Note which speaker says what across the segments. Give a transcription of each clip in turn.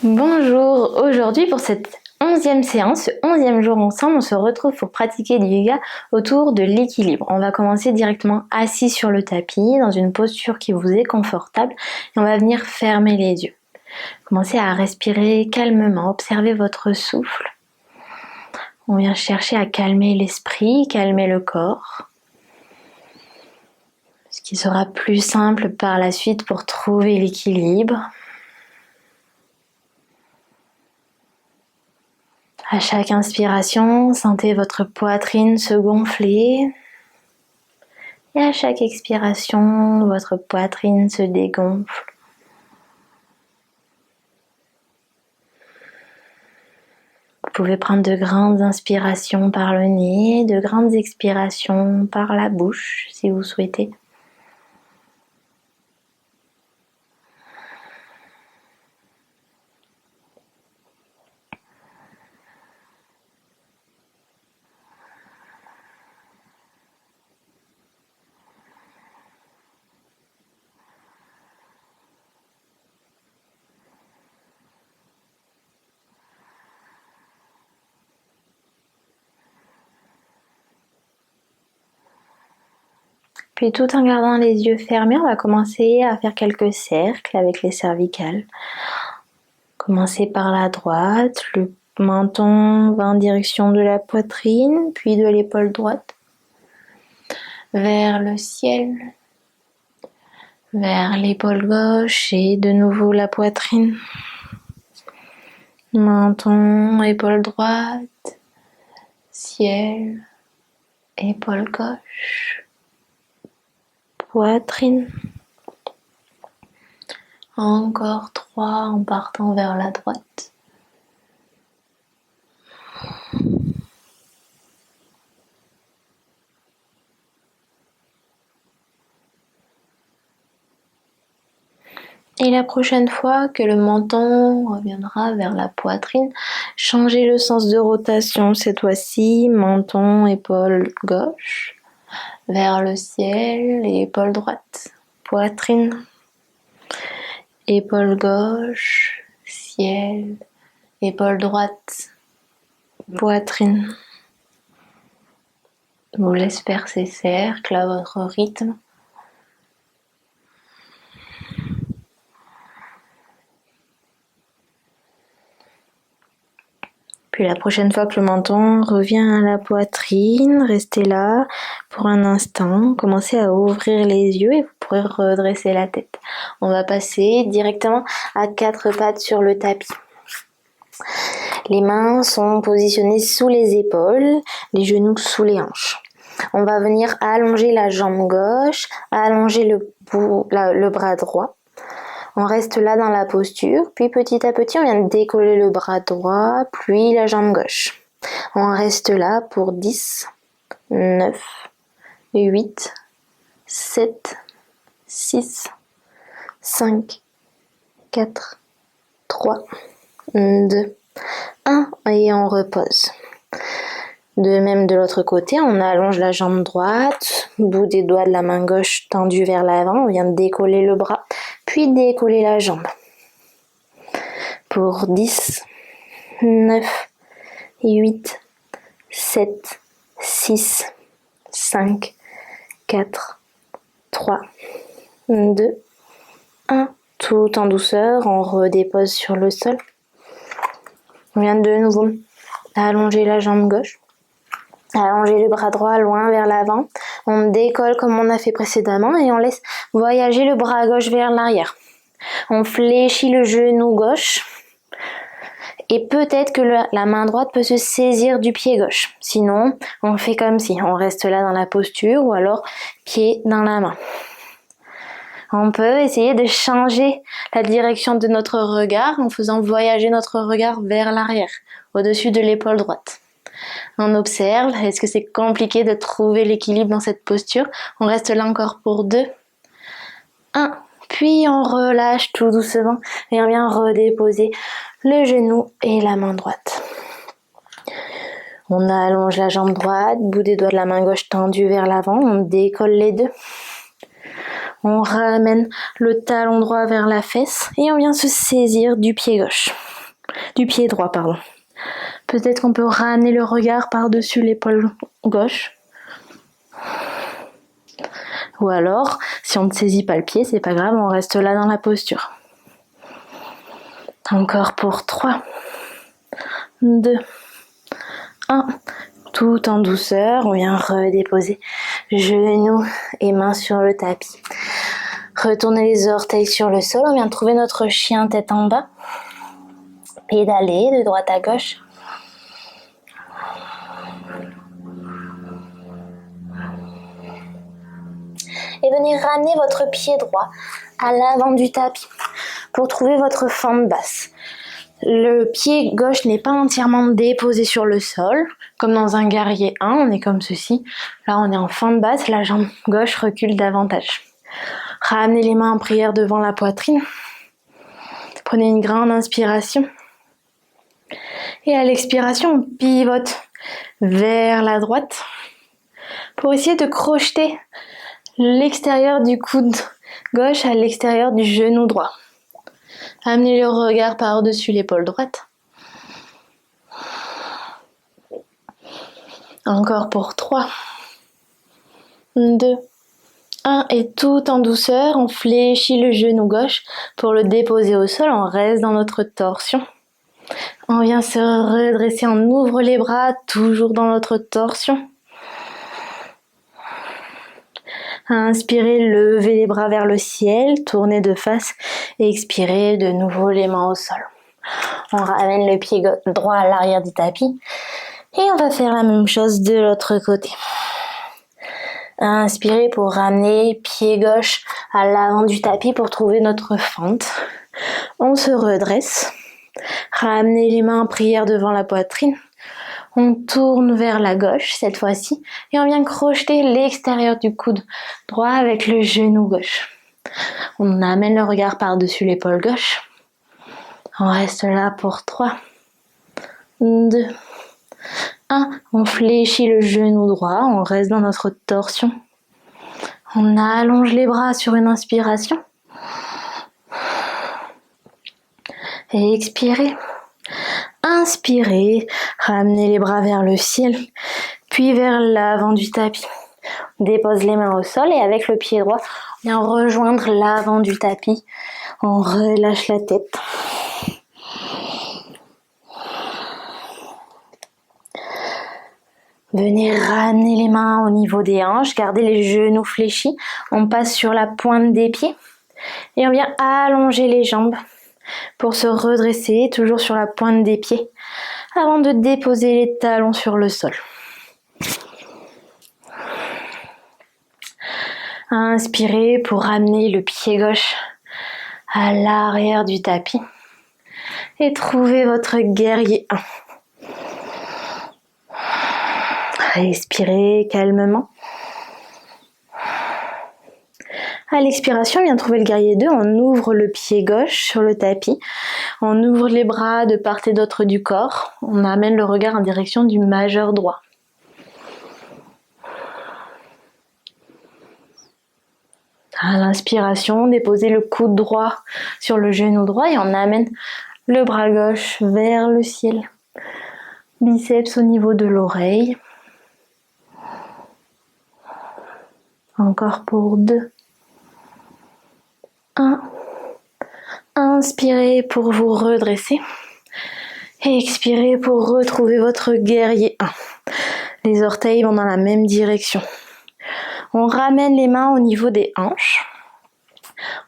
Speaker 1: Bonjour, aujourd'hui pour cette 11e séance, ce 11e jour ensemble, on se retrouve pour pratiquer du yoga autour de l'équilibre. On va commencer directement assis sur le tapis, dans une posture qui vous est confortable et on va venir fermer les yeux. Commencez à respirer calmement, observez votre souffle. On vient chercher à calmer l'esprit, calmer le corps. Ce qui sera plus simple par la suite pour trouver l'équilibre. À chaque inspiration, sentez votre poitrine se gonfler. Et à chaque expiration, votre poitrine se dégonfle. Vous pouvez prendre de grandes inspirations par le nez, de grandes expirations par la bouche, si vous souhaitez. Puis tout en gardant les yeux fermés, on va commencer à faire quelques cercles avec les cervicales. Commencez par la droite, le menton va en direction de la poitrine, puis de l'épaule droite, vers le ciel, vers l'épaule gauche et de nouveau la poitrine. Menton, épaule droite, ciel, épaule gauche. Poitrine. Encore 3 en partant vers la droite. Et la prochaine fois que le menton reviendra vers la poitrine, changez le sens de rotation. Cette fois-ci, menton, épaule gauche, vers le ciel et épaule droite. Poitrine, épaule gauche, ciel, épaule droite, poitrine. Je vous laisse faire ces cercles à votre rythme. Puis la prochaine fois que le menton revient à la poitrine, restez là pour un instant. Commencez à ouvrir les yeux et vous pourrez redresser la tête. On va passer directement à 4 pattes sur le tapis. Les mains sont positionnées sous les épaules, les genoux sous les hanches. On va venir allonger la jambe gauche, allonger le bras droit. On reste là dans la posture, puis petit à petit on vient de décoller le bras droit, puis la jambe gauche. On reste là pour 10, 9, 8, 7, 6, 5, 4, 3, 2, 1 et on repose. De même de l'autre côté, on allonge la jambe droite, bout des doigts de la main gauche tendu vers l'avant, on vient de décoller le bras, puis décoller la jambe. Pour 10, 9, 8, 7, 6, 5, 4, 3, 2, 1. Tout en douceur, on redépose sur le sol. On vient de nouveau allonger la jambe gauche. Allonger le bras droit loin vers l'avant. On décolle comme on a fait précédemment et on laisse voyager le bras gauche vers l'arrière. On fléchit le genou gauche et peut-être que la main droite peut se saisir du pied gauche. Sinon, on fait comme si. On reste là dans la posture ou alors pied dans la main. On peut essayer de changer la direction de notre regard en faisant voyager notre regard vers l'arrière, au-dessus de l'épaule droite. On observe, est-ce que c'est compliqué de trouver l'équilibre dans cette posture? On reste là encore pour 2, 1, puis on relâche tout doucement et on vient redéposer le genou et la main droite. On allonge la jambe droite, bout des doigts de la main gauche tendu vers l'avant, on décolle les deux. On ramène le talon droit vers la fesse et on vient se saisir du pied gauche. Du pied droit, pardon. Peut-être qu'on peut ramener le regard par-dessus l'épaule gauche. Ou alors, si on ne saisit pas le pied, c'est pas grave, on reste là dans la posture. Encore pour 3, 2, 1. Tout en douceur, on vient redéposer genoux et mains sur le tapis. Retournez les orteils sur le sol, on vient trouver notre chien tête en bas. Pédaler de droite à gauche. Et venez ramener votre pied droit à l'avant du tapis pour trouver votre fente basse. Le pied gauche n'est pas entièrement déposé sur le sol, comme dans un guerrier 1, on est comme ceci. Là, on est en fente basse, la jambe gauche recule davantage. Ramenez les mains en prière devant la poitrine. Prenez une grande inspiration. Et à l'expiration, on pivote vers la droite pour essayer de crocheter l'extérieur du coude gauche à l'extérieur du genou droit. Amenez le regard par-dessus l'épaule droite. Encore pour 3, 2, 1. Et tout en douceur, on fléchit le genou gauche pour le déposer au sol. On reste dans notre torsion. On vient se redresser, on ouvre les bras, toujours dans notre torsion. Inspirez, levez les bras vers le ciel, tournez de face et expirez de nouveau les mains au sol. On ramène le pied droit à l'arrière du tapis et on va faire la même chose de l'autre côté. Inspirez pour ramener pied gauche à l'avant du tapis pour trouver notre fente. On se redresse. Ramenez les mains en prière devant la poitrine. On tourne vers la gauche cette fois-ci et on vient crocheter l'extérieur du coude droit avec le genou gauche. On amène le regard par-dessus l'épaule gauche. On reste là pour 3, 2, 1. On fléchit le genou droit, on reste dans notre torsion. On allonge les bras sur une inspiration. Et expirez. Inspirez, ramenez les bras vers le ciel, puis vers l'avant du tapis. On dépose les mains au sol et avec le pied droit, on vient rejoindre l'avant du tapis. On relâche la tête. Venez ramener les mains au niveau des hanches, gardez les genoux fléchis. On passe sur la pointe des pieds et on vient allonger les jambes pour se redresser, toujours sur la pointe des pieds, avant de déposer les talons sur le sol. Inspirez pour ramener le pied gauche à l'arrière du tapis et trouvez votre guerrier 1. Respirez calmement. À l'expiration, on vient trouver le guerrier 2, on ouvre le pied gauche sur le tapis, on ouvre les bras de part et d'autre du corps, on amène le regard en direction du majeur droit. À l'inspiration, déposez le coude droit sur le genou droit et on amène le bras gauche vers le ciel. Biceps au niveau de l'oreille. Encore pour 2. 1. Inspirez pour vous redresser. Et expirez pour retrouver votre guerrier 1. Les orteils vont dans la même direction. On ramène les mains au niveau des hanches.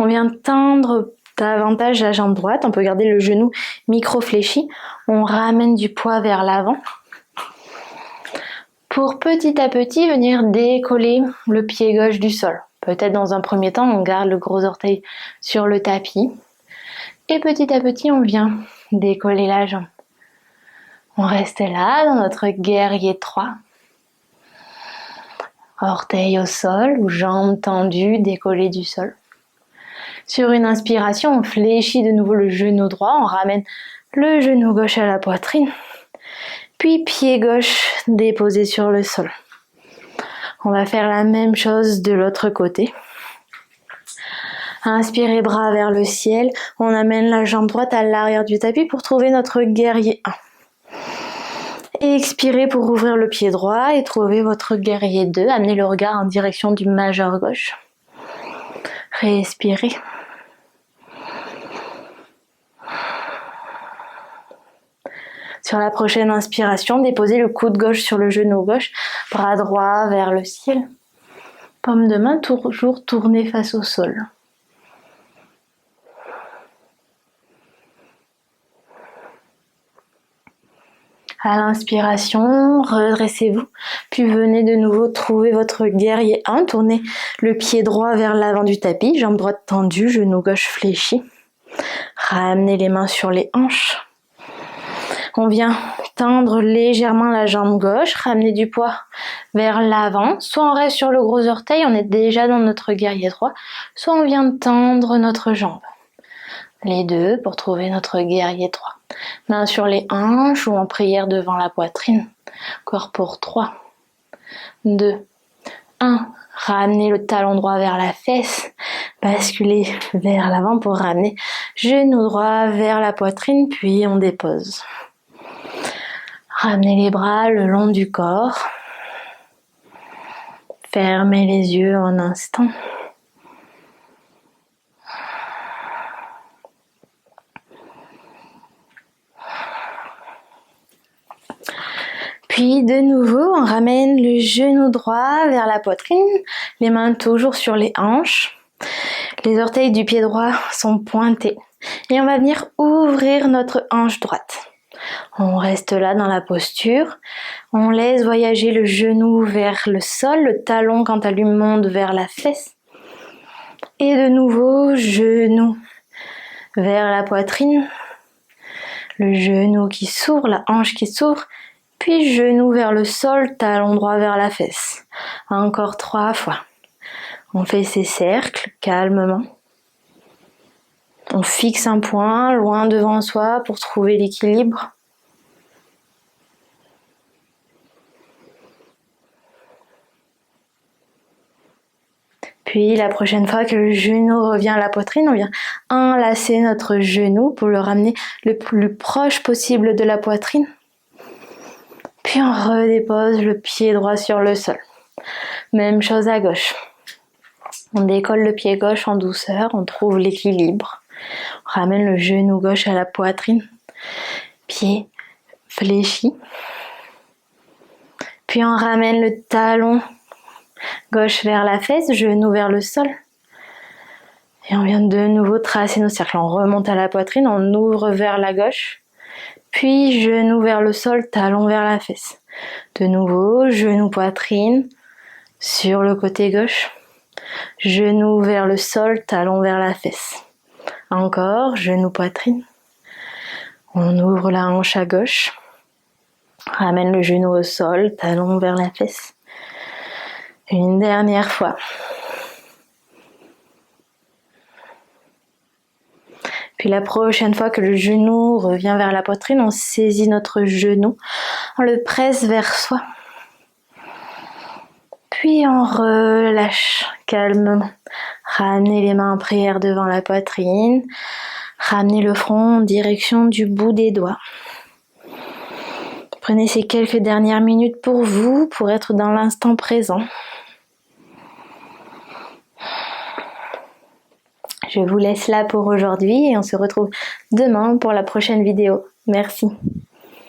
Speaker 1: On vient tendre davantage la jambe droite. On peut garder le genou micro-fléchi. On ramène du poids vers l'avant. Pour petit à petit venir décoller le pied gauche du sol. Peut-être dans un premier temps, on garde le gros orteil sur le tapis. Et petit à petit, on vient décoller la jambe. On reste là dans notre guerrier 3. Orteil au sol ou jambes tendues, décollées du sol. Sur une inspiration, on fléchit de nouveau le genou droit. On ramène le genou gauche à la poitrine. Puis pied gauche déposé sur le sol. On va faire la même chose de l'autre côté. Inspirez, bras vers le ciel. On amène la jambe droite à l'arrière du tapis pour trouver notre guerrier 1. Expirez pour ouvrir le pied droit et trouver votre guerrier 2. Amenez le regard en direction du majeur gauche. Respirez. Sur la prochaine inspiration, déposez le coude gauche sur le genou gauche, bras droit vers le ciel. Paume de main toujours tournée face au sol. À l'inspiration, redressez-vous, puis venez de nouveau trouver votre guerrier 1. Tournez le pied droit vers l'avant du tapis, jambe droite tendue, genou gauche fléchi. Ramenez les mains sur les hanches. On vient tendre légèrement la jambe gauche, ramener du poids vers l'avant. Soit on reste sur le gros orteil, on est déjà dans notre guerrier droit, soit on vient tendre notre jambe. Les deux pour trouver notre guerrier 3. Mains sur les hanches ou en prière devant la poitrine. Corps pour 3, 2, 1. Ramenez le talon droit vers la fesse. Basculez vers l'avant pour ramener genou droit vers la poitrine, puis on dépose. Ramenez les bras le long du corps. Fermez les yeux un instant. Puis de nouveau, on ramène le genou droit vers la poitrine, les mains toujours sur les hanches. Les orteils du pied droit sont pointés et on va venir ouvrir notre hanche droite. On reste là dans la posture, on laisse voyager le genou vers le sol, le talon quant à lui monte vers la fesse. Et de nouveau, genou vers la poitrine, le genou qui s'ouvre, la hanche qui s'ouvre, puis genou vers le sol, talon droit vers la fesse. Encore 3 fois. On fait ces cercles calmement. On fixe un point loin devant soi pour trouver l'équilibre. Puis la prochaine fois que le genou revient à la poitrine, on vient enlacer notre genou pour le ramener le plus proche possible de la poitrine. Puis on redépose le pied droit sur le sol. Même chose à gauche. On décolle le pied gauche en douceur, on trouve l'équilibre. On ramène le genou gauche à la poitrine. Pied fléchi. Puis on ramène le talon gauche vers la fesse, genou vers le sol. Et on vient de nouveau tracer nos cercles. On remonte à la poitrine, on ouvre vers la gauche. Puis genou vers le sol, talon vers la fesse. De nouveau, genou poitrine sur le côté gauche. Genou vers le sol, talon vers la fesse. Encore, genou poitrine. On ouvre la hanche à gauche. Ramène le genou au sol, talon vers la fesse. Une dernière fois. Puis la prochaine fois que le genou revient vers la poitrine, on saisit notre genou, on le presse vers soi. Puis on relâche calmement. Ramenez les mains en prière devant la poitrine. Ramenez le front en direction du bout des doigts. Prenez ces quelques dernières minutes pour vous, pour être dans l'instant présent. Je vous laisse là pour aujourd'hui et on se retrouve demain pour la prochaine vidéo. Merci.